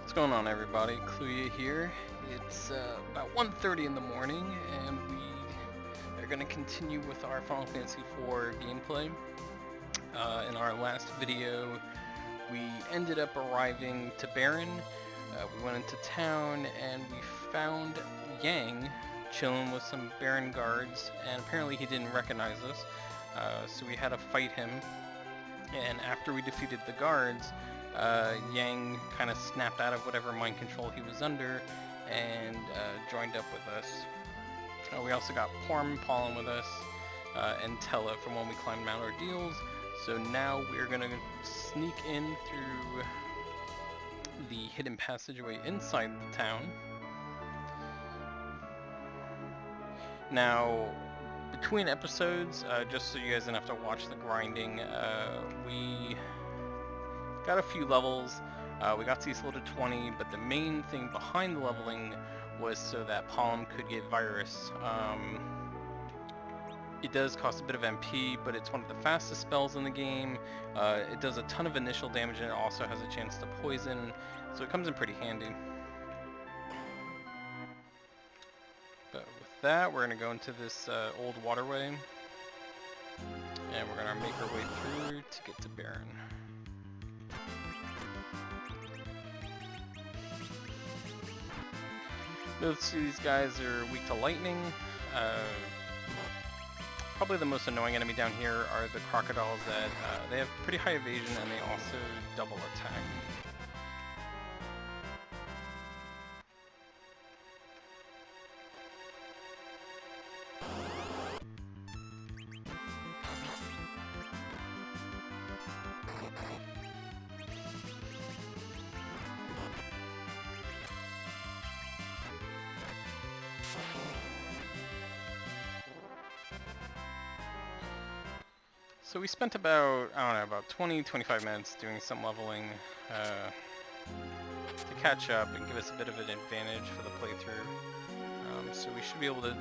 What's going on, everybody? Kluya here. It's about 1:30 in the morning, and we are going to continue with our Final Fantasy IV gameplay. In our last video, we ended up arriving to Baron. We went into town, and we found Yang chilling with some Baron guards, and apparently he didn't recognize us, so we had to fight him. And after we defeated the guards, Yang kind of snapped out of whatever mind control he was under and joined up with us. We also got Pollen with us and Tella from when we climbed Mount Ordeals. So now we're going to sneak in through the hidden passageway inside the town. Now, between episodes, just so you guys don't have to watch the grinding, we got a few levels. We got Cecil to 20, but the main thing behind the leveling was so that Pollen could get Virus. It does cost a bit of MP, but it's one of the fastest spells in the game. It does a ton of initial damage, and it also has a chance to poison, so it comes in pretty handy. But with that, we're going to go into this old waterway, and we're going to make our way through to get to Baron. Notice these guys are weak to lightning. Probably the most annoying enemy down here are the crocodiles that they have pretty high evasion and they also double attack. So we spent about, I don't know, about 20-25 minutes doing some leveling to catch up and give us a bit of an advantage for the playthrough. So we should be able to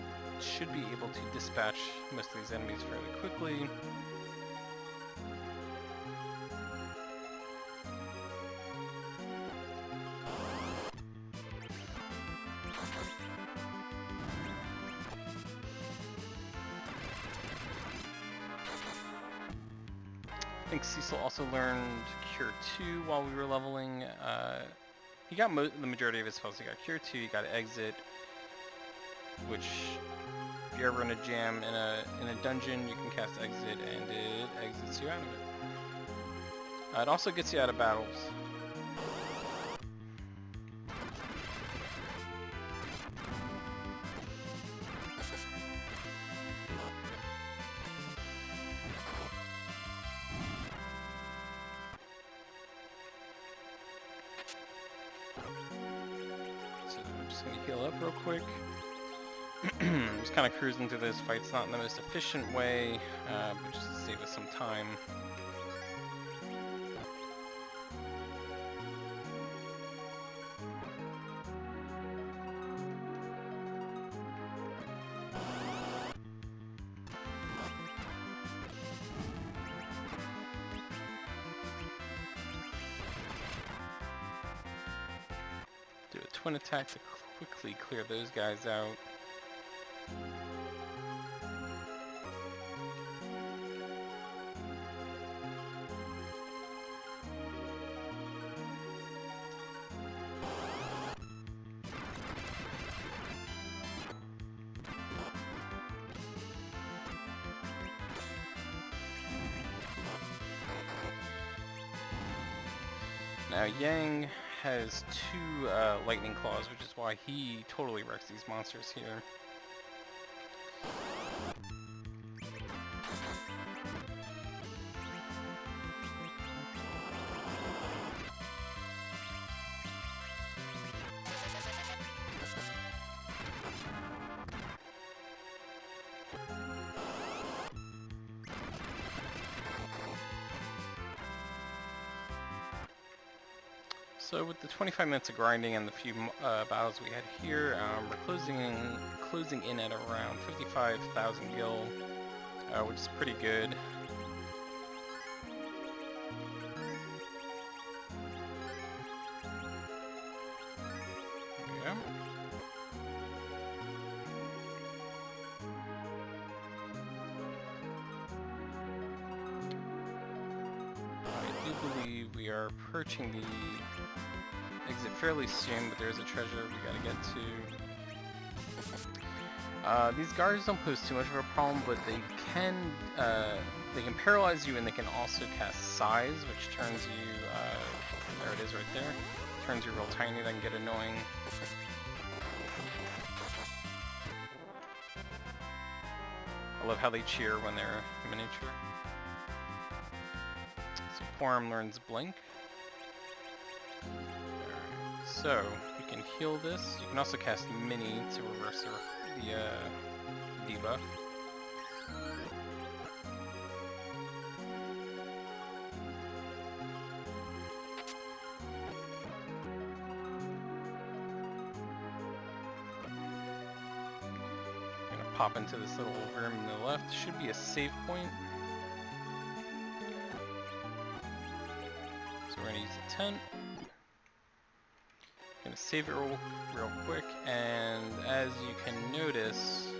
dispatch most of these enemies fairly quickly. I think Cecil also learned Cure 2 while we were leveling. He got the majority of his spells. He got Cure 2, he got Exit, which if you're ever in a jam in a dungeon, you can cast Exit and it exits you out of it. It also gets you out of battles. Heal up real quick. Just kind of cruising through this fight. It's not in the most efficient way, but just to save us some time. Do a twin attack to quickly clear those guys out. Now Yang has 2 lightning claws, which is why he totally wrecks these monsters here. So with the 25 minutes of grinding and the few battles we had here, we're closing in at around 55,000 gil, which is pretty good. go. I do believe we are approaching the exit fairly soon, but there is a treasure we gotta get to. These guards don't pose too much of a problem, but they can paralyze you, and they can also cast size, which turns you, there it is right there, turns you real tiny. That can get annoying. I love how they cheer when they're miniature. So Porum learns Blink. Alright, so you can heal this. You can also cast Mini to reverse the debuff. Pop into this little room on the left. Should be a save point. So we're gonna use a tent. Gonna save it real quick, and as you can notice,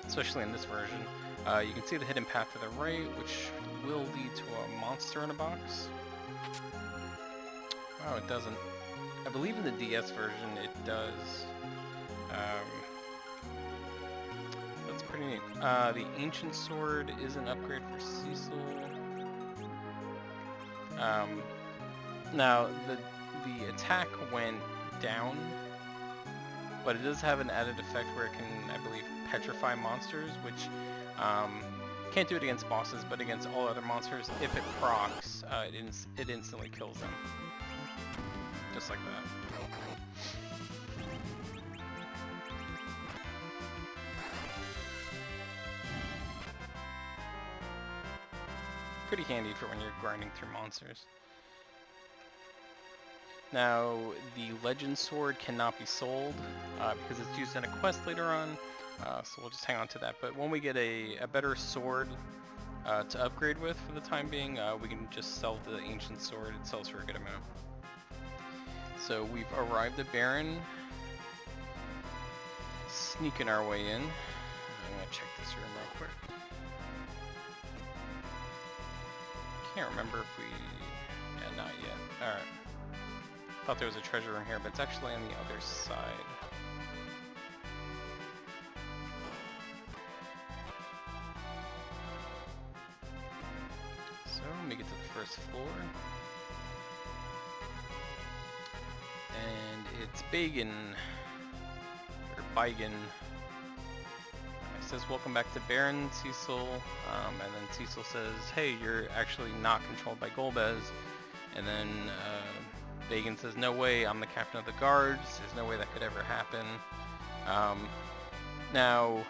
especially in this version, you can see the hidden path to the right, which will lead to a monster in a box. Oh, it doesn't. I believe in the DS version it does. That's pretty neat. The Ancient Sword is an upgrade for Cecil. Now, the attack went down, but it does have an added effect where it can, I believe, petrify monsters, which can't do it against bosses, but against all other monsters, if it procs, it instantly kills them. Just like that. Pretty handy for when you're grinding through monsters. Now, the Legend Sword cannot be sold because it's used in a quest later on, so we'll just hang on to that. But when we get a better sword to upgrade with for the time being, we can just sell the Ancient Sword. It sells for a good amount. So we've arrived at Baron, sneaking our way in. I'm gonna check this room real quick. Can't remember if we... yeah, not yet. Alright. Thought there was a treasure room here, but it's actually on the other side. So, let me get to the first floor. And it's Bagan. Or Bigan. It says, welcome back to Baron, Cecil. And then Cecil says, hey, you're actually not controlled by Golbez. And then Bagan says, no way, I'm the captain of the guards. There's no way that could ever happen. Now,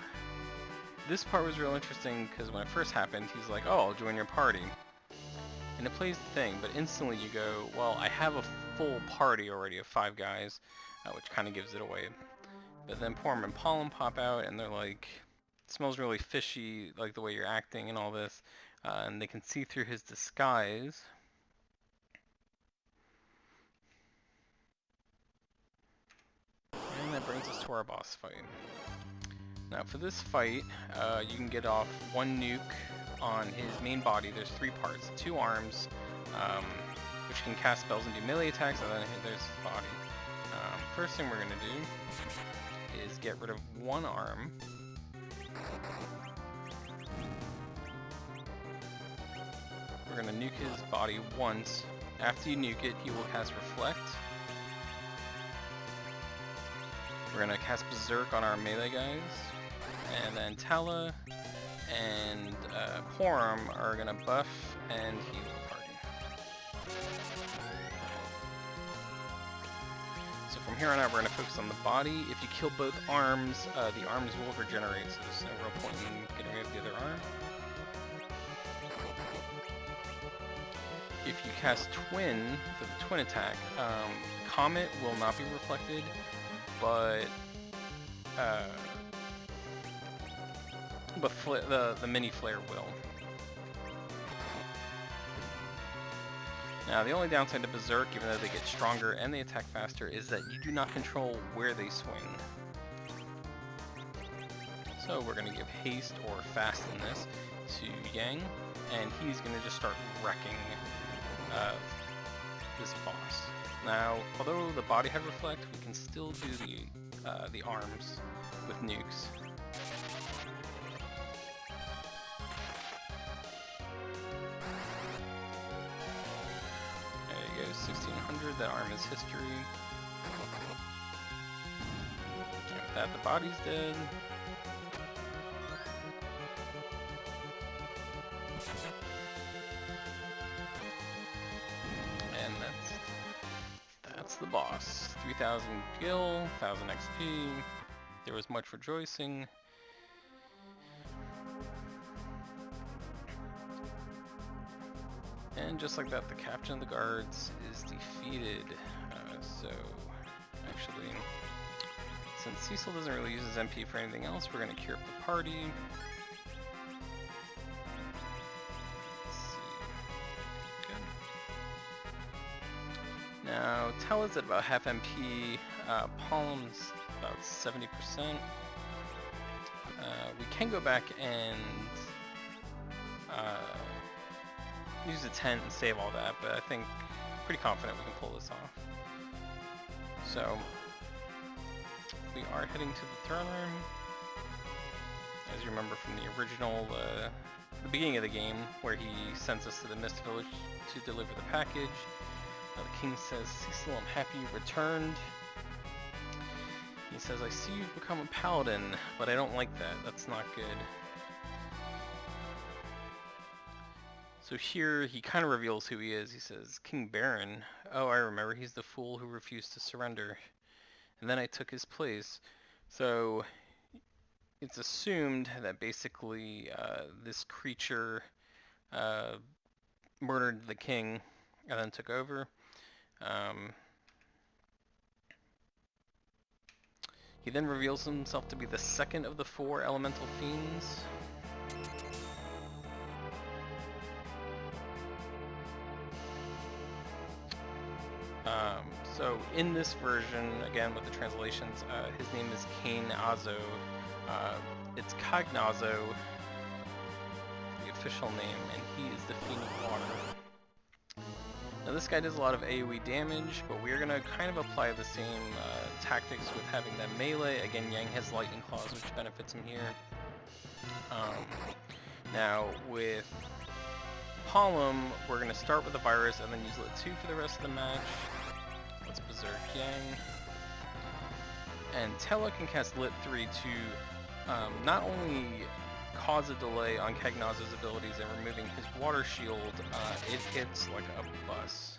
this part was real interesting because when it first happened, he's like, oh, I'll join your party. And it plays the thing, but instantly you go, well, I have a full party already of 5 guys, which kind of gives it away. But then Porum and Pollen pop out, and they're like, it smells really fishy, like the way you're acting and all this. And they can see through his disguise. And that brings us to our boss fight. Now for this fight, you can get off 1 nuke on his main body. There's 3 parts, 2 arms, which can cast spells and do melee attacks, and then there's his body. First thing we're going to do is get rid of 1 arm. We're going to nuke his body once. After you nuke it, he will cast Reflect. We're going to cast Berserk on our melee guys. And then Tala and Porum are going to buff and heal the party. So from here on out, we're going to focus on the body. If you kill both arms, the arms will regenerate, so there's no real point in getting rid of the other arm. If you cast Twin for the twin attack, Comet will not be reflected, but the mini flare will. Now, the only downside to Berserk, even though they get stronger and they attack faster, is that you do not control where they swing. So we're going to give haste or fast in this to Yang, and he's going to just start wrecking this boss. Now, although the body had reflect, we can still do the arms with nukes. There you go, 1600. That arm is history. And with that, the body's dead. And that's the boss. 3000 gil, 1000 XP. There was much rejoicing. And just like that, the captain of the guards is defeated. So, actually, since Cecil doesn't really use his MP for anything else, we're going to cure up the party. Now, Tel is at about half MP, Palm's about 70%. We can go back and use a tent and save all that, but I think pretty confident we can pull this off. So, we are heading to the throne room. As you remember from the original, the beginning of the game, where he sends us to the Mist Village to deliver the package. The king says, Cecil, I'm happy you returned. He says, I see you've become a paladin, but I don't like that. That's not good. So here, he kind of reveals who he is. He says, King Baron. Oh, I remember. He's the fool who refused to surrender. And then I took his place. So, it's assumed that basically this creature murdered the king and then took over. He then reveals himself to be the second of the 4 elemental fiends. So in this version, again with the translations, his name is Cain Azo. It's Cagnazo, the official name, and he is the Fiend of Water. Now this guy does a lot of AoE damage, but we're going to kind of apply the same tactics with having them melee. Again, Yang has Lightning Claws, which benefits him here. Now with Palm, we're going to start with the virus and then use Lit 2 for the rest of the match. Let's Berserk Yang. And Tella can cast Lit 3 to not only cause a delay on Cagnazo's abilities and removing his water shield, it hits like a bus.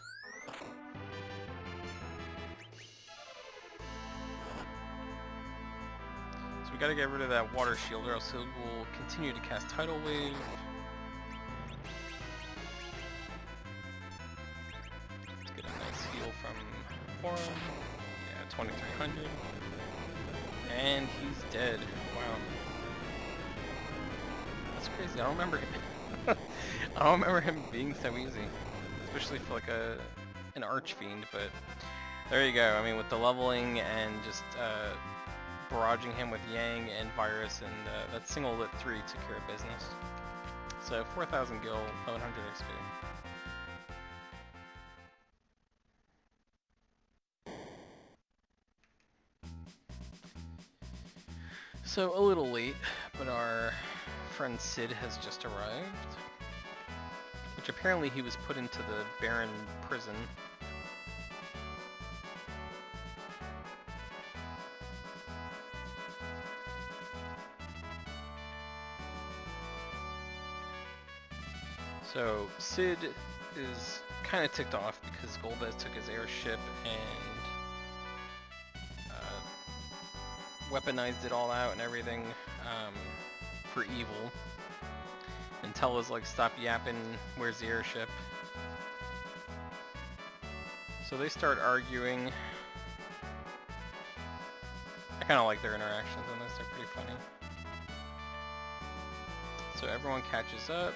So we gotta get rid of that water shield or else it will continue to cast Tidal Wave. Let's get a nice heal from Forum. Yeah, 2300. And he's dead. Wow. That's crazy. I don't remember him. I don't remember him being so easy, especially for like an Archfiend. But there you go. I mean, with the leveling and just barraging him with Yang and Virus and that single Lit 3 took care of business. So 4,000 gil, 1100 XP. So a little late, but our friend Sid has just arrived, which apparently he was put into the Baron prison. So Sid is kind of ticked off because Golbez took his airship and weaponized it all out and everything for evil. And Tella's like, stop yapping, where's the airship? So they start arguing. I kind of like their interactions on this, they're pretty funny. So everyone catches up.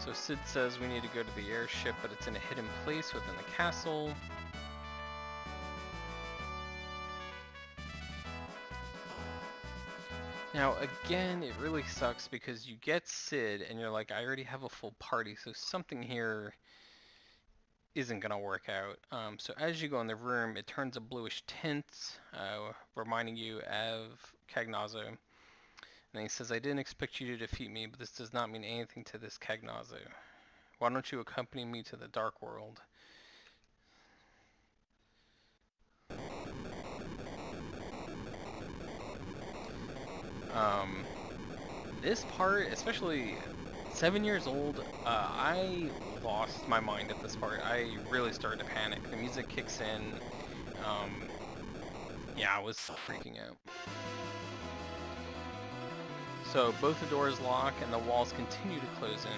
So Sid says we need to go to the airship, but it's in a hidden place within the castle. Now again, it really sucks because you get Sid and you're like, I already have a full party, so something here isn't gonna work out. So as you go in the room, it turns a bluish tint, reminding you of Cagnazzo. And he says, I didn't expect you to defeat me, but this does not mean anything to this Cagnazzo. Why don't you accompany me to the Dark World? This part, especially 7 years old, I lost my mind at this part. I really started to panic. The music kicks in. Yeah, I was freaking out. So both the doors lock and the walls continue to close in.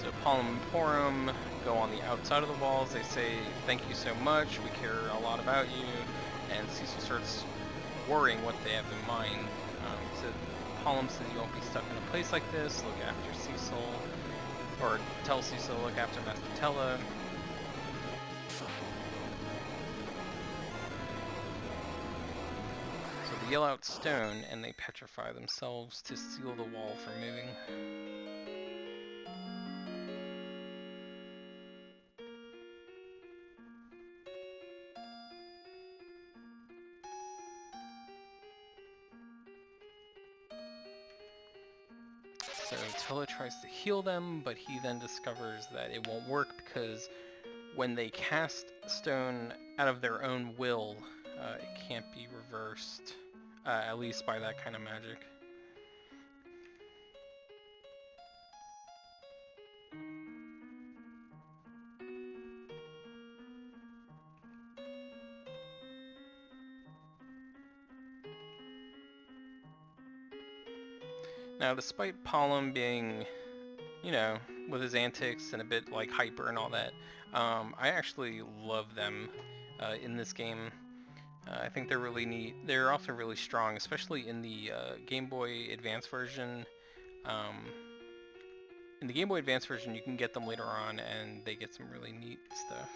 So Palom and Porum go on the outside of the walls. They say, thank you so much, we care a lot about you. And Cecil starts worrying what they have in mind. So Palom says you won't be stuck in a place like this, look after Cecil. Or tell Cecil, look after Master Tella. So they yell out stone and they petrify themselves to seal the wall from moving. So Tella tries to heal them, but he then discovers that it won't work because when they cast stone out of their own will, it can't be reversed, at least by that kind of magic. Now, despite Palom being, you know, with his antics and a bit like hyper and all that, I actually love them in this game. I think they're really neat. They're also really strong, especially in the Game Boy Advance version. In the Game Boy Advance version, you can get them later on, and they get some really neat stuff.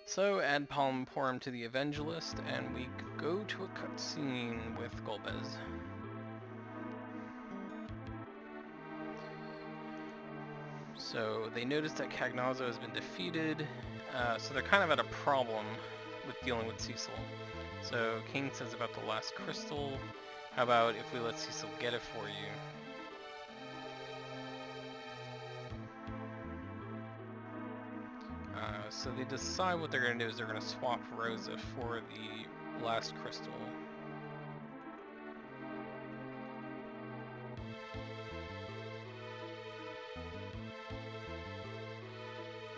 So add Palom and Porum to the Evangelist, and we go to a cutscene with Golbez. So they notice that Cagnazzo has been defeated, so they're kind of at a problem with dealing with Cecil. So King says about the last crystal, how about if we let Cecil get it for you? So they decide what they're going to do is they're going to swap Rosa for the last crystal.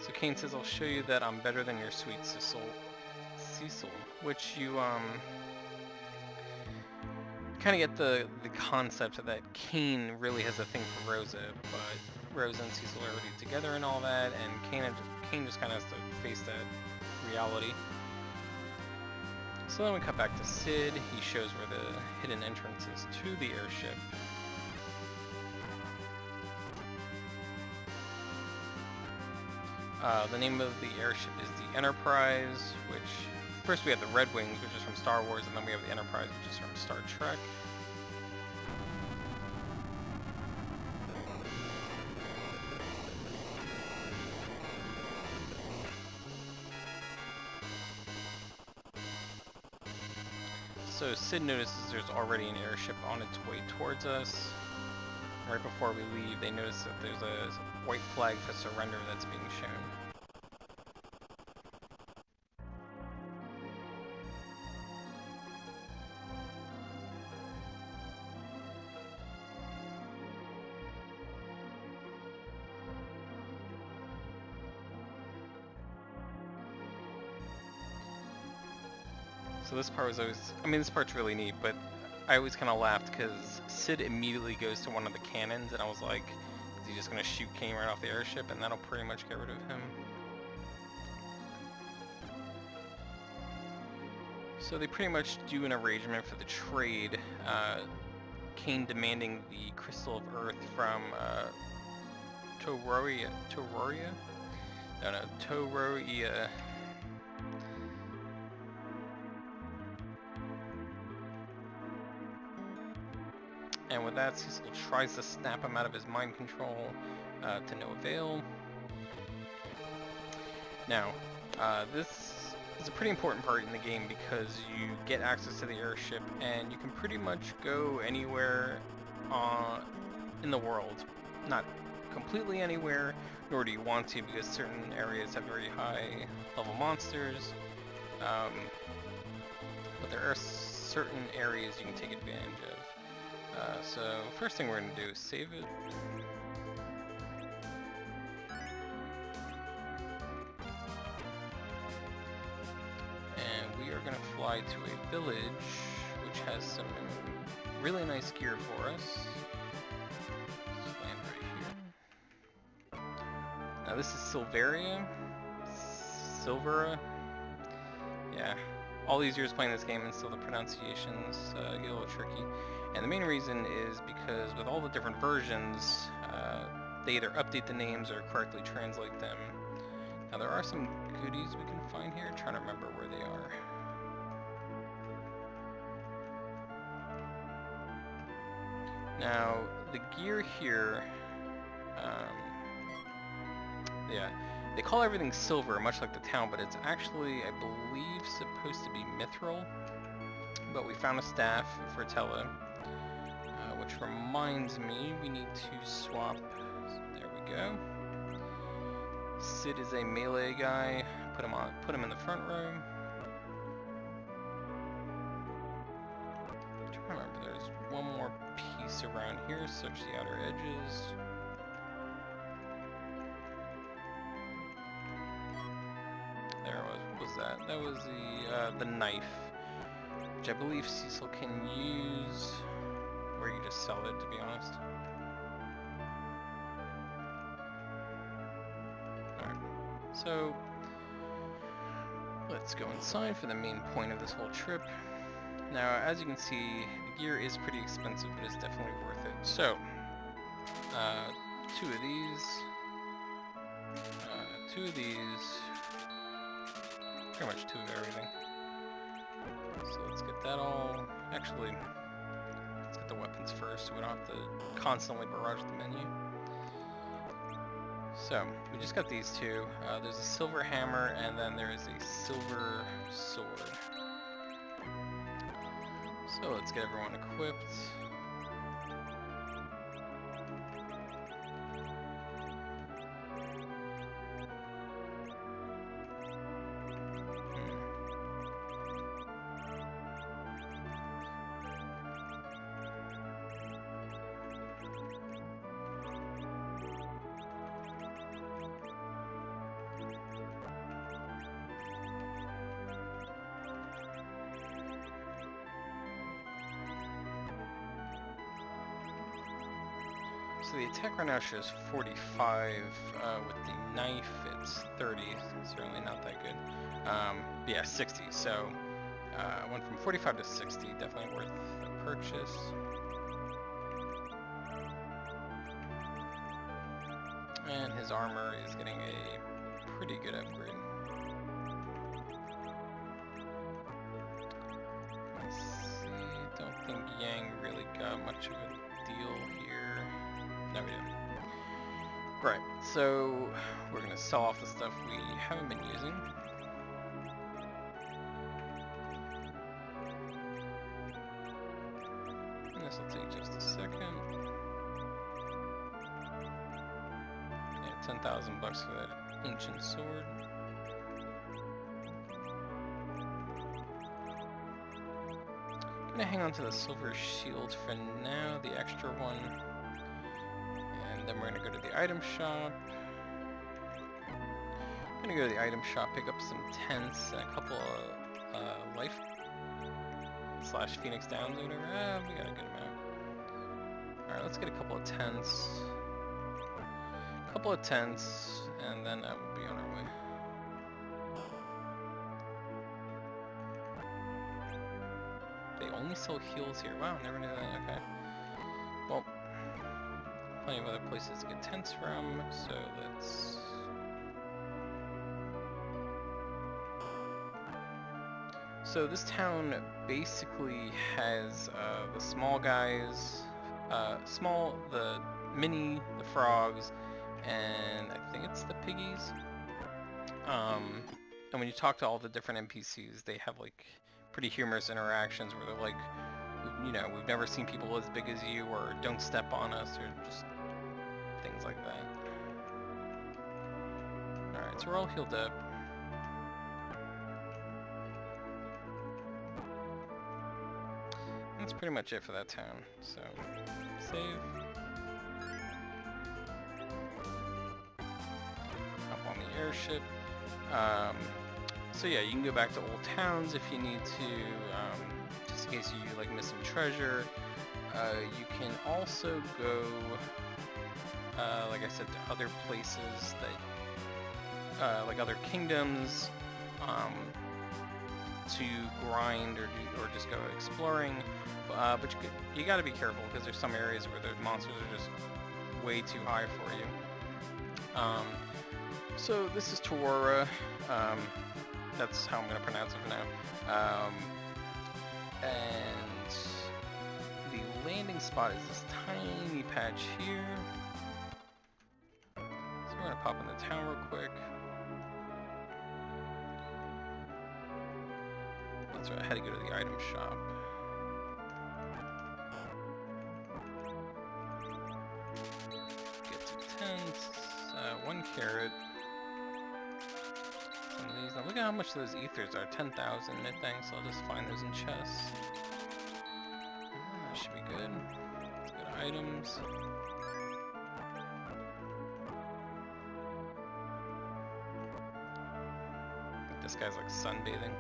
So Cain says, I'll show you that I'm better than your sweet Cecil, which you kind of get the concept that Cain really has a thing for Rosa, but Rosa and Cecil are already together and all that, and Cain just kind of has to face that reality. So then we cut back to Sid. He shows where the hidden entrance is to the airship. The name of the airship is the Enterprise, which first we have the Red Wings, which is from Star Wars, and then we have the Enterprise, which is from Star Trek. So Sid notices there's already an airship on its way towards us. Right before we leave, they notice that there's a white flag for surrender that's being shown. So this part was always, this part's really neat, but I always kind of laughed because Sid immediately goes to one of the cannons, and I was like, is he just going to shoot Cain right off the airship, and that'll pretty much get rid of him? So they pretty much do an arrangement for the trade. Kane demanding the Crystal of Earth from Toroia? No, Toroia. And with that, Cecil tries to snap him out of his mind control to no avail. Now, this is a pretty important part in the game because you get access to the airship and you can pretty much go anywhere in the world. Not completely anywhere, nor do you want to, because certain areas have very high level monsters. But there are certain areas you can take advantage of. So first thing we're going to do is save it. And we are going to fly to a village which has some really nice gear for us. Let's land right here. Now this is Silveria. Yeah. All these years playing this game and still the pronunciations get a little tricky. And the main reason is because with all the different versions, they either update the names or correctly translate them. Now there are some goodies we can find here. I'm trying to remember where they are. Now the gear here, yeah, they call everything silver, much like the town, but it's actually, I believe, supposed to be mithril. But we found a staff for Tella, which reminds me we need to swap. There we go. Sid is a melee guy. Put him in the front row. I'm trying to remember, there's one more piece around here. Search the outer edges. There was. What was that? That was the knife, which I believe Cecil can use, or you just sell it, to be honest. Alright, so let's go inside for the main point of this whole trip. Now, as you can see, the gear is pretty expensive, but it's definitely worth it. So, two of these, pretty much two of everything. So let's get that all. Actually, let's get the weapons first so we don't have to constantly barrage the menu. So, we just got these two. There's a silver hammer and then there's a silver sword. So let's get everyone equipped. So the attack right now shows 45, with the knife it's 30, certainly not that good. Yeah, 60, so went from 45 to 60, definitely worth the purchase. And his armor is getting a pretty good upgrade. Let's see, don't think Yang really got much of a deal here. No, we didn't. Right, so we're going to sell off the stuff we haven't been using. And this will take just a second. Yeah, 10,000 bucks for that ancient sword. Gonna hang on to the silver shield for now, the extra one. Then we're going to go to the item shop. I'm going to go to the item shop, pick up some tents and a couple of life / Phoenix downs or whatever. We got a good amount. Alright, let's get a couple of tents. And then we'll be on our way. sell heals here. Wow, never knew that. Okay. Well, plenty of other places to get tents from, so let's... So this town basically has the small guys, the mini, the frogs, and I think it's the piggies. And when you talk to all the different NPCs, they have like pretty humorous interactions where they're like, you know, we've never seen people as big as you, or don't step on us, or just things like that. Alright, so we're all healed up. That's pretty much it for that town, so save. Hop on the airship. So yeah, you can go back to old towns if you need to, just in case you like miss some treasure. You can also go, like I said, to other places that, like other kingdoms, to grind or just go exploring. But you gotta be careful because there's some areas where the monsters are just way too high for you. So this is Torora. That's how I'm gonna pronounce it for now. And the landing spot is this tiny patch here. So we're gonna pop in the town real quick. That's right, I had to go to the item shop. Get some tents, 1 carrot. Some of these. Now look at how much those ethers are, 10,000 I think, so I'll just find those in chests. That should be good. Let's go to items. This guy's like sunbathing.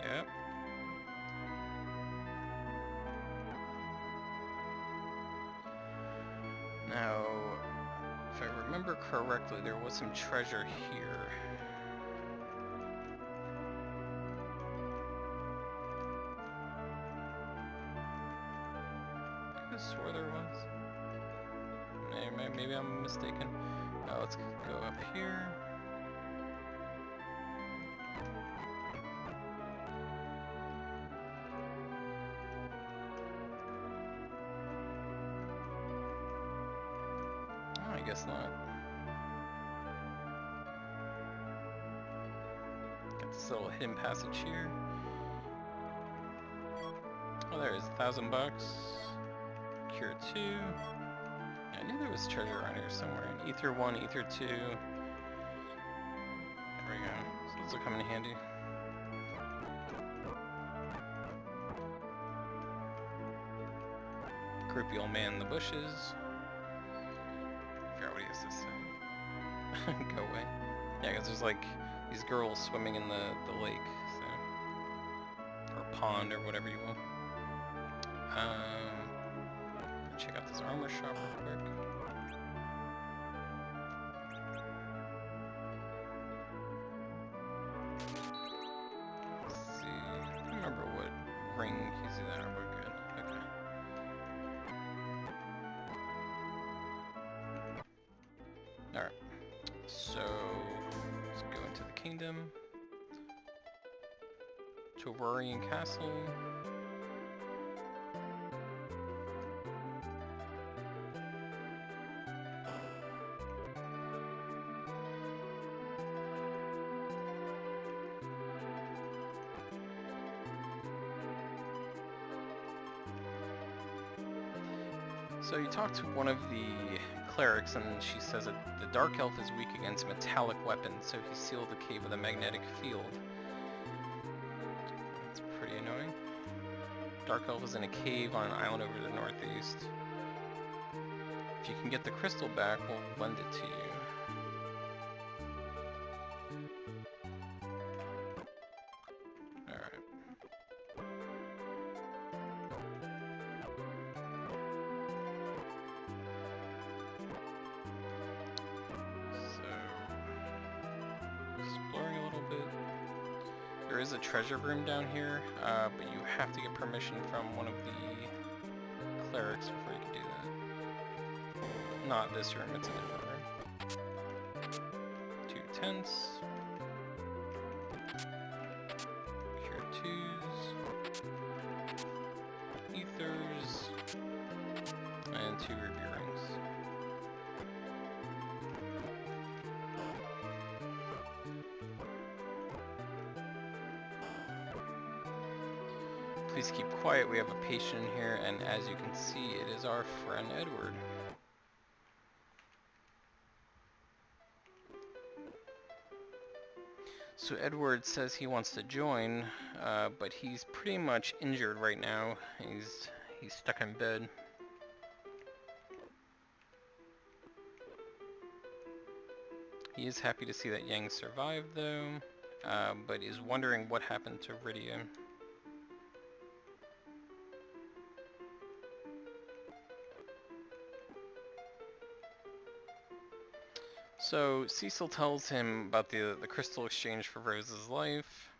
Yep. Now, if I remember correctly, there was some treasure here. I could have swore there was. Maybe I'm mistaken. Let's go up here. I guess not. Got this little hidden passage here. Oh, there is $1,000. Cure 2. I knew there was treasure around here somewhere. Ether 1, Ether 2. There we go. So this will come in handy. Creepy old man in the bushes. What is this? Go away. Yeah, because there's like these girls swimming in the lake, so, or pond, or whatever you will. Check out this armor shop real quick. Let's see. I don't remember what ring he's in there. We're good. Okay. Alright, so let's go into the kingdom. Tororian Castle. So you talk to one of the clerics, and she says that the Dark Elf is weak against metallic weapons, so he sealed the cave with a magnetic field. That's pretty annoying. Dark Elf is in a cave on an island over the northeast. If you can get the crystal back, we'll lend it to you. There is a treasure room down here, but you have to get permission from one of the clerics before you can do that. Not this room, it's a different room. 2 tents. Cure 2s. Ethers. And 2 ruby rings. Please keep quiet, we have a patient in here, and as you can see, it is our friend Edward. So Edward says he wants to join, but he's pretty much injured right now. He's stuck in bed. He is happy to see that Yang survived though, but is wondering what happened to Rydia. So Cecil tells him about the crystal exchange for Rosa's life,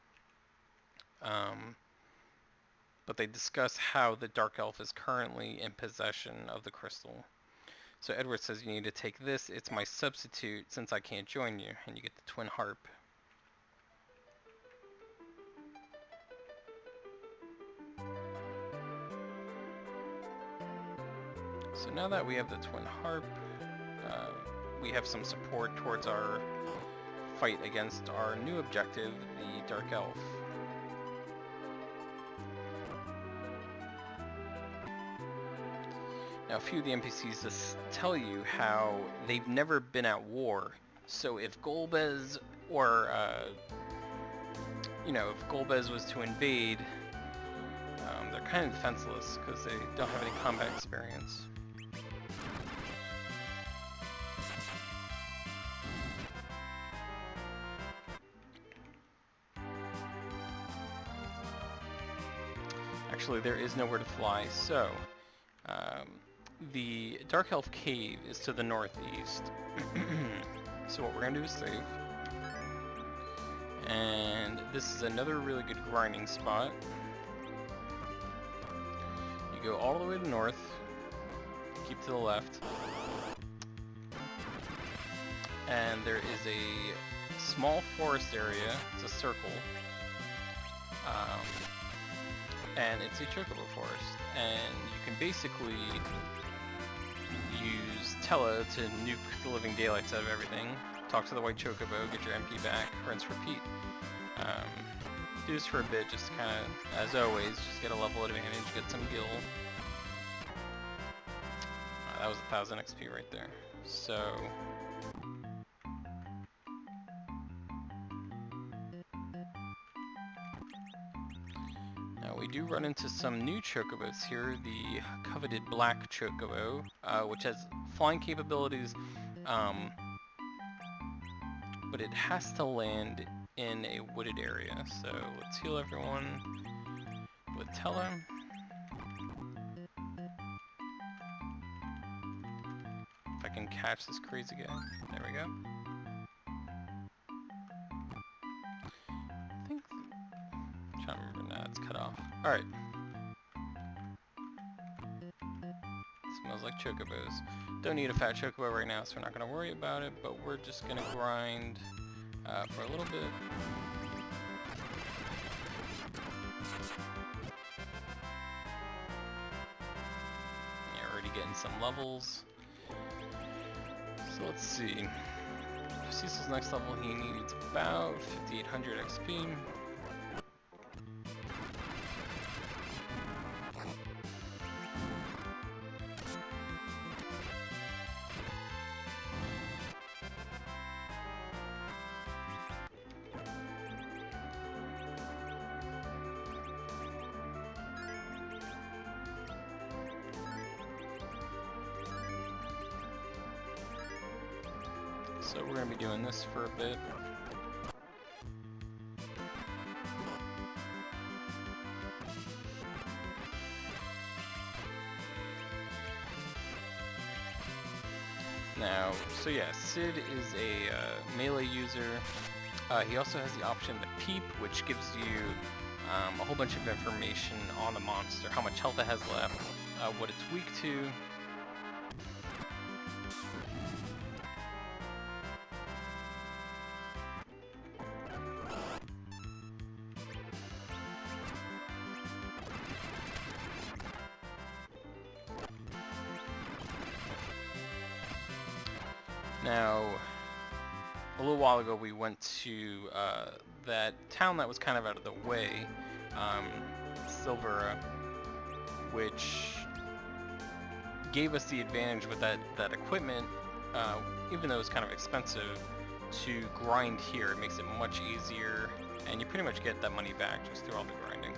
but they discuss how the Dark Elf is currently in possession of the crystal. So Edward says you need to take this, it's my substitute since I can't join you, and you get the twin harp. So now that we have the twin harp, we have some support towards our fight against our new objective, the Dark Elf. Now a few of the NPCs just tell you how they've never been at war, so if Golbez or, if Golbez was to invade, they're kind of defenseless because they don't have any combat experience. Actually, there is nowhere to fly, so the Dark Elf Cave is to the northeast. So what we're going to do is save. And this is another really good grinding spot. You go all the way to north, keep to the left, and there is a small forest area, it's a circle, and it's a chocobo forest, and you can basically use Tella to nuke the living daylights out of everything, talk to the white chocobo, get your MP back, rinse, repeat. Do this for a bit, just kind of, as always, just get a level advantage, get some gil. That was 1000 XP right there. So now we do run into some new chocobos here, the coveted black chocobo, which has flying capabilities, but it has to land in a wooded area. So let's heal everyone with Tella. If I can catch this crazy guy. There we go. I think, I'm trying to remember now, it's cut off. Alright. Smells like chocobos. Don't need a fat chocobo right now, so we're not going to worry about it, but we're just going to grind for a little bit. Yeah, already getting some levels. So let's see. For Cecil's next level, he needs about 5800 XP. So we're going to be doing this for a bit. Now, so yeah, Sid is a melee user. He also has the option to peep, which gives you a whole bunch of information on the monster, how much health it has left, what it's weak to. Now, a little while ago we went to that town that was kind of out of the way, Silvera, which gave us the advantage with that equipment, even though it was kind of expensive, to grind here. It makes it much easier, and you pretty much get that money back just through all the grinding.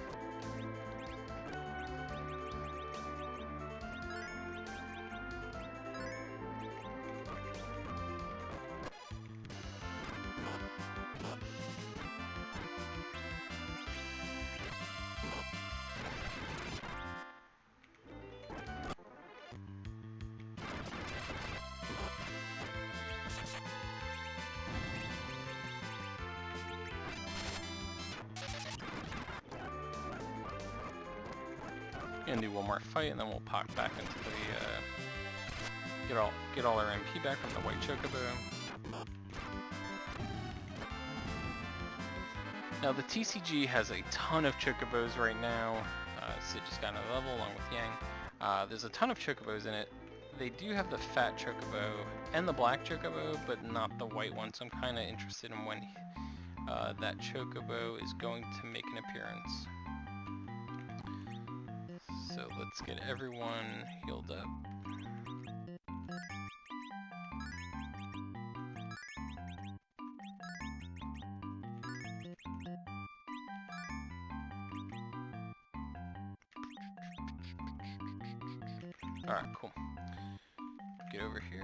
Gonna do one more fight and then we'll pop back into the get all our MP back from the white chocobo. Now the TCG has a ton of chocobos right now. Sid just got another level along with Yang. There's a ton of chocobos in it. They do have the fat chocobo and the black chocobo, but not the white one, so I'm kind of interested in when that chocobo is going to make an appearance. So let's get everyone healed up. Alright, cool. Get over here.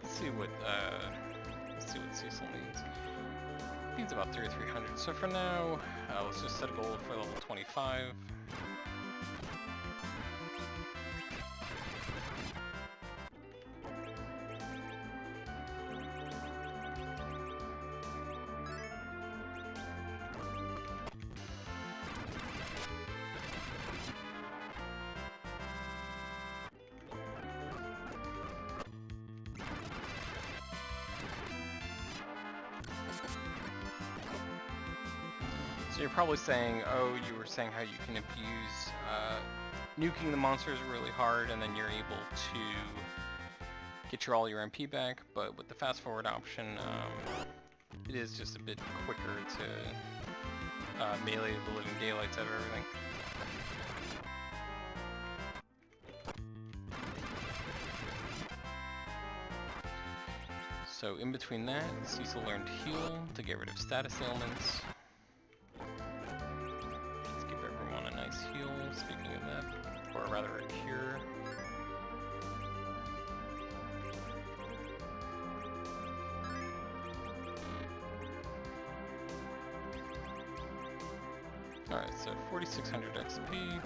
Let's see what Cecil needs. He needs about 3,300. So for now, let's just set a goal for level 25. So you're probably saying, oh, you were saying how you can abuse nuking the monsters really hard and then you're able to get all your MP back, but with the fast forward option, it is just a bit quicker to melee the living daylights out of everything. So in between that, Cecil learned heal to get rid of status ailments. Let's give everyone a nice heal, speaking of that, or rather a cure. Alright, so 4,600 XP.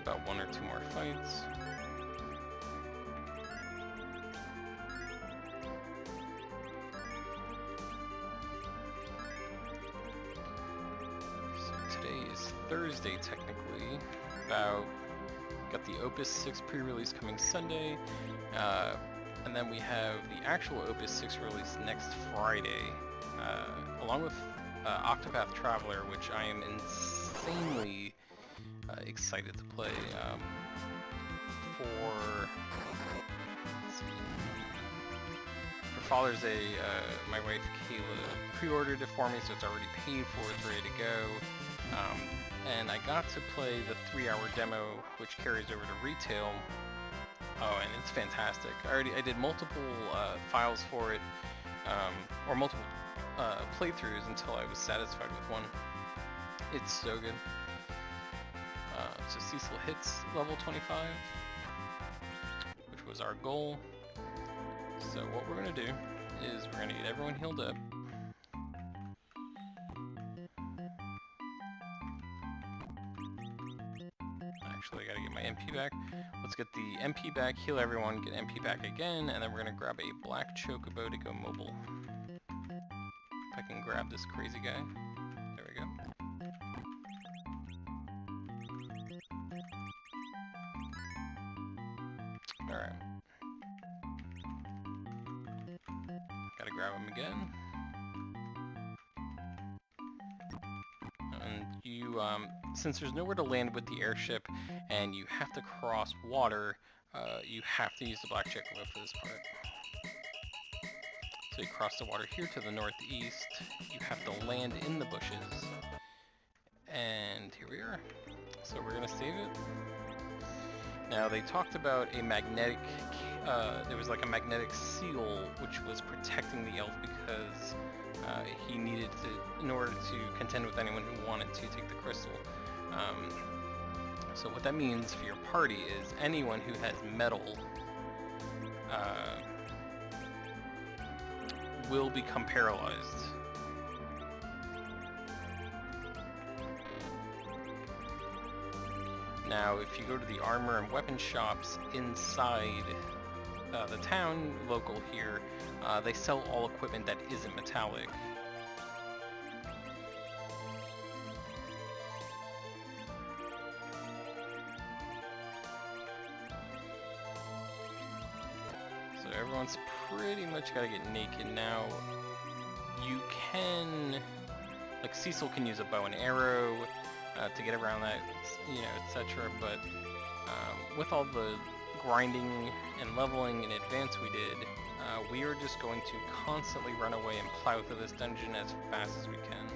About one or two more fights. So today is Thursday technically. Got the Opus 6 pre-release coming Sunday, and then we have the actual Opus 6 release next Friday, along with Octopath Traveler, which I am insanely excited to play. For Father's Day, my wife Kayla pre-ordered it for me, so it's already paid for, it's ready to go. And I got to play the 3-hour demo, which carries over to retail. Oh, and it's fantastic. I did multiple files for it, or multiple playthroughs until I was satisfied with one. It's so good. So Cecil hits level 25, which was our goal. So what we're going to do is we're going to get everyone healed up. Actually, I got to get my MP back. Let's get the MP back, heal everyone, get MP back again, and then we're going to grab a black chocobo to go mobile. If I can grab this crazy guy. There we go. Alright. Gotta grab him again. And you, since there's nowhere to land with the airship, and you have to cross water, you have to use the black chocobo for this part. So you cross the water here to the northeast, you have to land in the bushes, and here we are. So we're gonna save it. Now they talked about a magnetic, there was like a magnetic seal which was protecting the elf because he needed to, in order to contend with anyone who wanted to take the crystal. So what that means for your party is anyone who has metal will become paralyzed. Now, if you go to the armor and weapon shops inside the town, local here, they sell all equipment that isn't metallic. So everyone's pretty much got to get naked now. You can, like Cecil can use a bow and arrow to get around that, you know, etc. But with all the grinding and leveling in advance we did, we are just going to constantly run away and plow through this dungeon as fast as we can.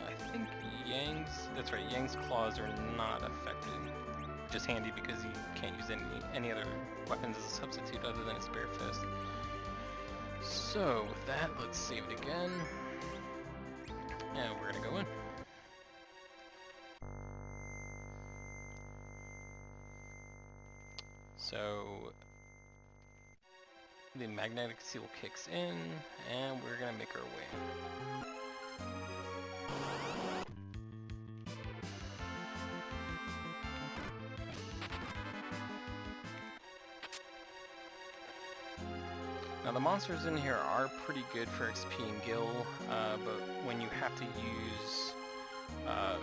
I think Yang's, that's right, Yang's claws are not affected, which is handy because he can't use any other weapons as a substitute other than his bare fist. So with that, let's save it again, and we're gonna go in. So the magnetic seal kicks in, and we're gonna make our way. Now the monsters in here are pretty good for XP and gil, but when you have to use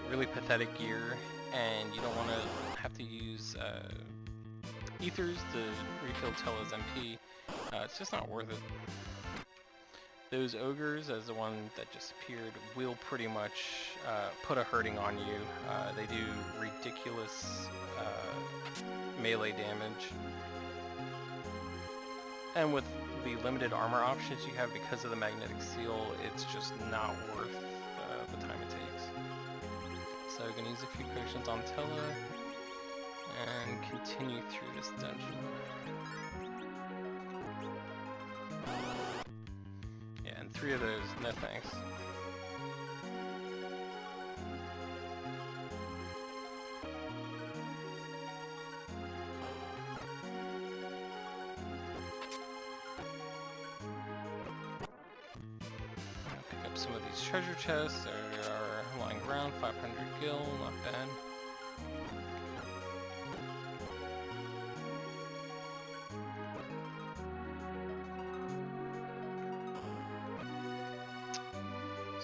really pathetic gear, and you don't want to have to use ethers to refill Tella's MP, it's just not worth it. Those ogres, as the one that just appeared, will pretty much put a hurting on you. They do ridiculous melee damage. And with the limited armor options you have because of the magnetic seal, it's just not worth the time it takes. So I'm going to use a few potions on Tella and continue through this dungeon. Yeah, and 3 of those, no thanks. I'll pick up some of these treasure chests. There are lying around, 500 gil, not bad.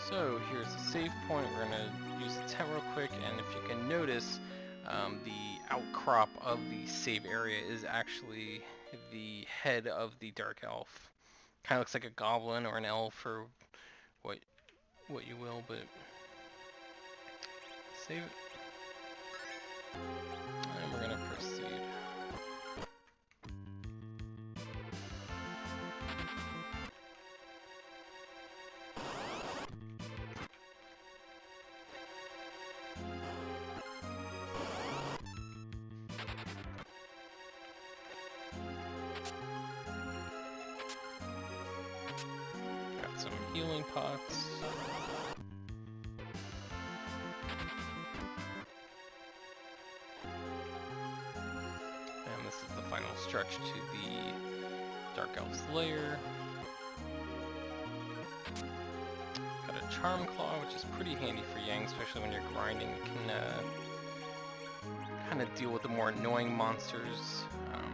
So here's the save point. We're going to use the tent real quick, and if you can notice, the outcrop of the save area is actually the head of the dark elf. Kind of looks like a goblin or an elf or what you will, but save it. And we're going to proceed. some healing pots. And this is the final stretch to the Dark Elf's lair. Got a Charm Claw, which is pretty handy for Yang, especially when you're grinding. You can kind of deal with the more annoying monsters.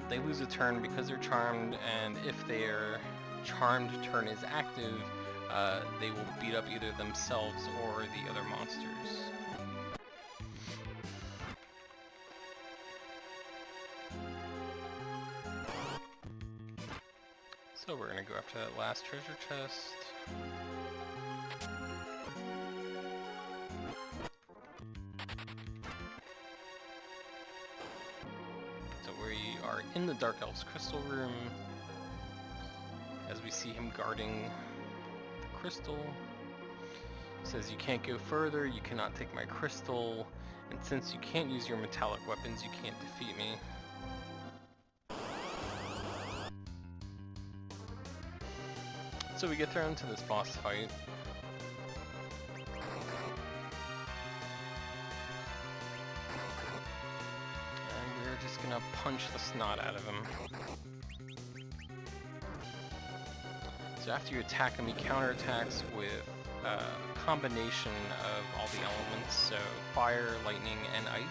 They lose a turn because they're charmed, and if their charmed turn is active, they will beat up either themselves or the other monsters. So we're gonna go after that last treasure chest. So we are in the Dark Elf's crystal room, as we see him guarding the crystal. It says, "You can't go further, you cannot take my crystal, and since you can't use your metallic weapons, you can't defeat me." So we get thrown to this boss fight. And we're just gonna punch the snot out of him. So after you attack him, he counterattacks with a combination of all the elements, so fire, lightning, and ice.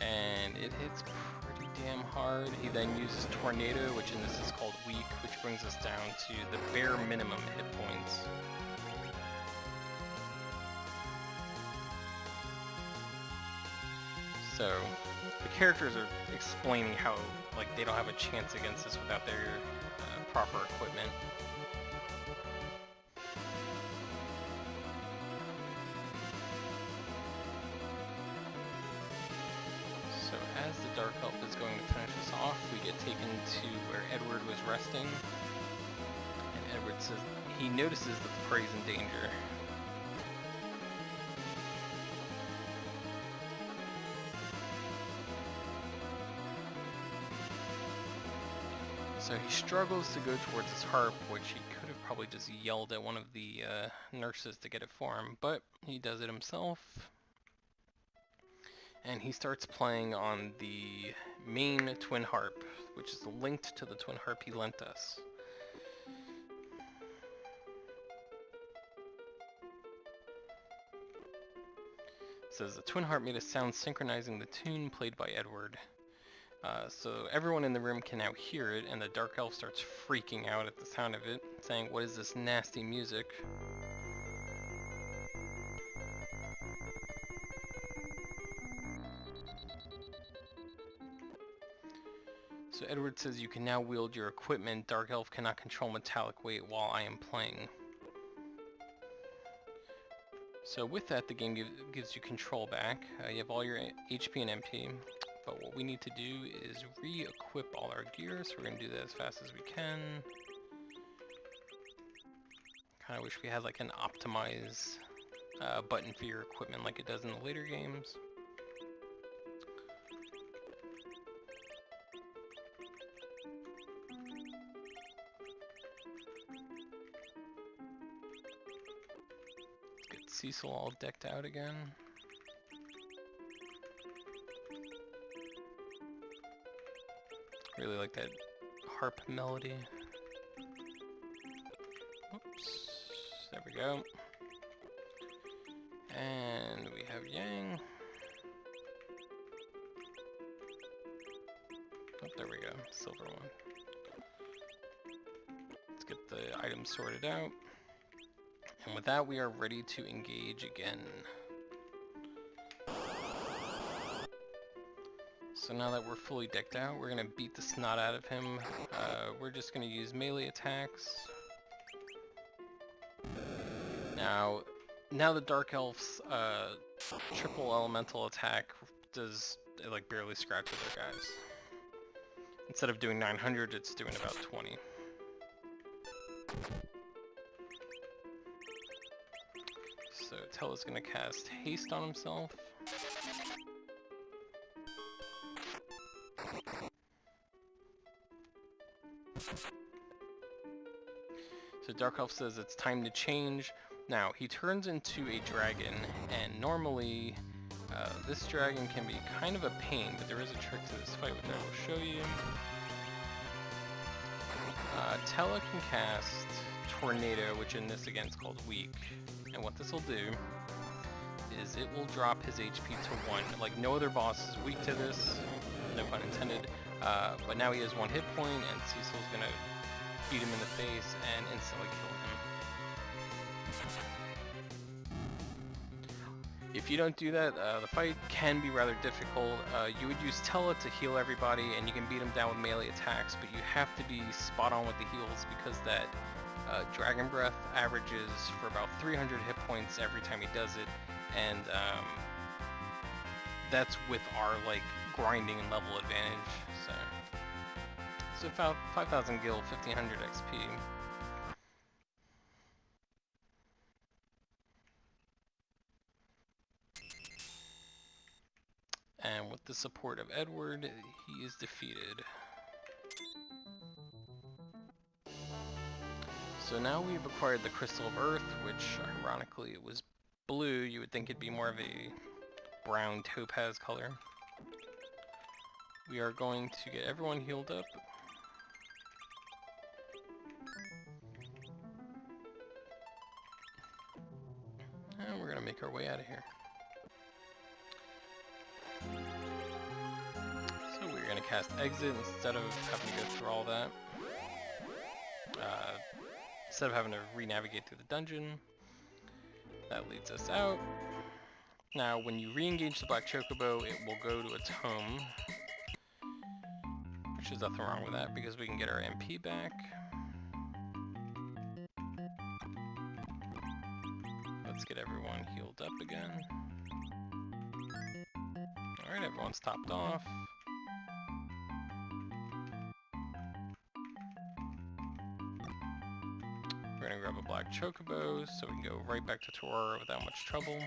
And it hits pretty damn hard. He then uses Tornado, which in this is called Weak, which brings us down to the bare minimum hit points. So the characters are explaining how, like, they don't have a chance against this without their proper equipment. So as the Dark Elf is going to finish us off, we get taken to where Edward was resting. And Edward says he notices that the prey's in danger. So he struggles to go towards his harp, which he could have probably just yelled at one of the nurses to get it for him, but he does it himself. And he starts playing on the main twin harp, which is linked to the twin harp he lent us. It says the twin harp made a sound synchronizing the tune played by Edward. So everyone in the room can now hear it, and the Dark Elf starts freaking out at the sound of it, saying, "What is this nasty music?" So Edward says, "You can now wield your equipment. Dark Elf cannot control metallic weight while I am playing." So with that, the game gives you control back. You have all your HP and MP. But what we need to do is re-equip all our gear, so we're going to do that as fast as we can. Kind of wish we had like an optimize button for your equipment like it does in the later games. Let's get Cecil all decked out again. Really like that harp melody. Oops, there we go. And we have Yang. Oh, there we go, silver one. Let's get the items sorted out. And with that, we are ready to engage again. So now that we're fully decked out, we're going to beat the snot out of him. We're just going to use melee attacks. Now the Dark Elf's triple elemental attack does, it like barely scratches our guys. Instead of doing 900, it's doing about 20. So Tella's going to cast haste on himself. So Dark Elf says it's time to change. Now, he turns into a dragon, and normally this dragon can be kind of a pain, but there is a trick to this fight which I will show you. Tella can cast Tornado, which in this again is called Weak, and what this will do is it will drop his HP to 1. Like no other boss is weak to this, no pun intended, but now he has 1 hit point, and Cecil's gonna beat him in the face and instantly kill him. If you don't do that, the fight can be rather difficult. You would use Tella to heal everybody, and you can beat him down with melee attacks, but you have to be spot on with the heals because that Dragon Breath averages for about 300 hit points every time he does it, and that's with our like grinding and level advantage. So about 5,000 gil, 1,500 XP. And with the support of Edward, he is defeated. So now we've acquired the Crystal of Earth, which ironically it was blue. You would think it'd be more of a brown topaz color. We are going to get everyone healed up. And we're gonna make our way out of here. So we're gonna cast Exit instead of having to go through all that. Instead of having to re-navigate through the dungeon. That leads us out. Now when you re-engage the Black Chocobo, it will go to its home. Which is nothing wrong with that because we can get our MP back. Let's get everyone healed up again. Alright, everyone's topped off. We're gonna grab a Black Chocobo so we can go right back to Torora without much trouble.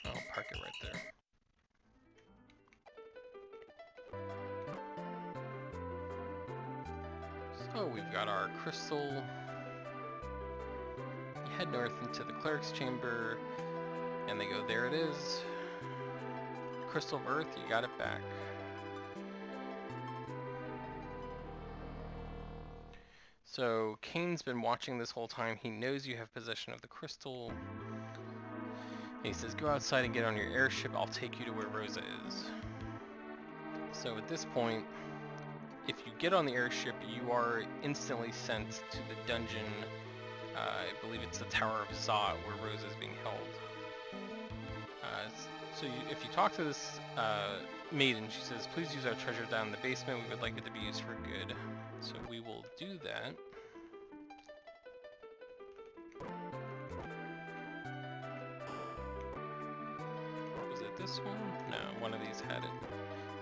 I'll park it right there. So we've got our crystal. You head north into the Cleric's Chamber, and they go, there it is. Crystal of Earth, you got it back. So Kane's been watching this whole time. He knows you have possession of the crystal. He says, go outside and get on your airship. I'll take you to where Rosa is. So at this point, if you get on the airship, you are instantly sent to the dungeon. I believe it's the Tower of Zot, where Rosa is being held. If you talk to this maiden, she says, please use our treasure down in the basement. We would like it to be used for good. So we will do that. Was it this one? No, one of these had it.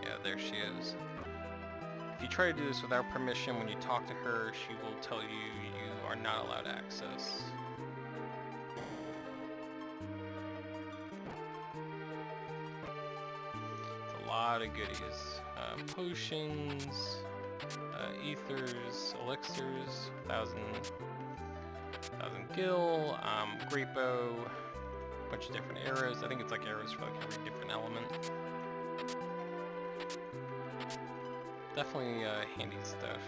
Yeah, there she is. If you try to do this without permission, when you talk to her, she will tell you you are not allowed access. It's a lot of goodies. Potions, ethers, elixirs, 1,000 gil, great bow, a bunch of different arrows. I think it's like arrows for like every different element. Definitely handy stuff.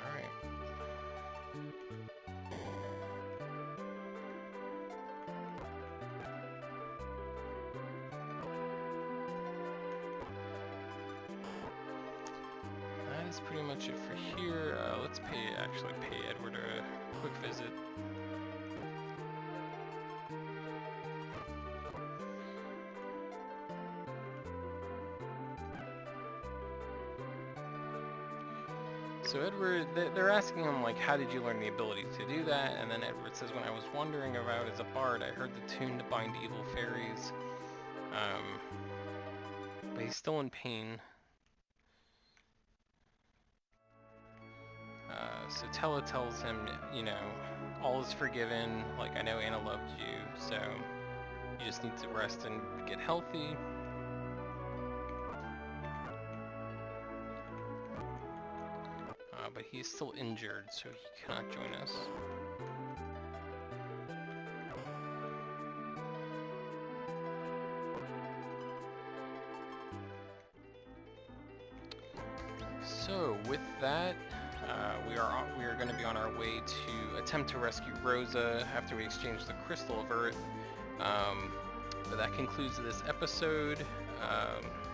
Alright. That is pretty much it for here. Let's actually pay Edward a quick visit. So Edward, they're asking him, like, how did you learn the ability to do that? And then Edward says, when I was wandering about as a bard, I heard the tune to bind evil fairies. But he's still in pain. So Tella tells him, you know, all is forgiven, like, I know Anna loved you, so you just need to rest and get healthy. But he's still injured, so he cannot join us. So with that, we are going to be on our way to attempt to rescue Rosa after we exchange the Crystal of Earth. But that concludes this episode.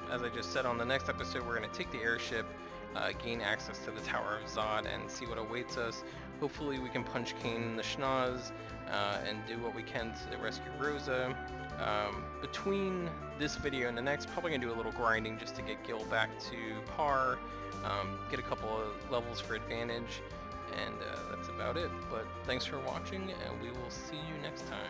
As I just said, on the next episode, we're going to take the airship, gain access to the Tower of Zod, and see what awaits us. Hopefully we can punch Kane in the schnoz and do what we can to rescue Rosa. Between this video and the next, probably going to do a little grinding just to get Gil back to par, get a couple of levels for advantage, and that's about it. But thanks for watching, and we will see you next time.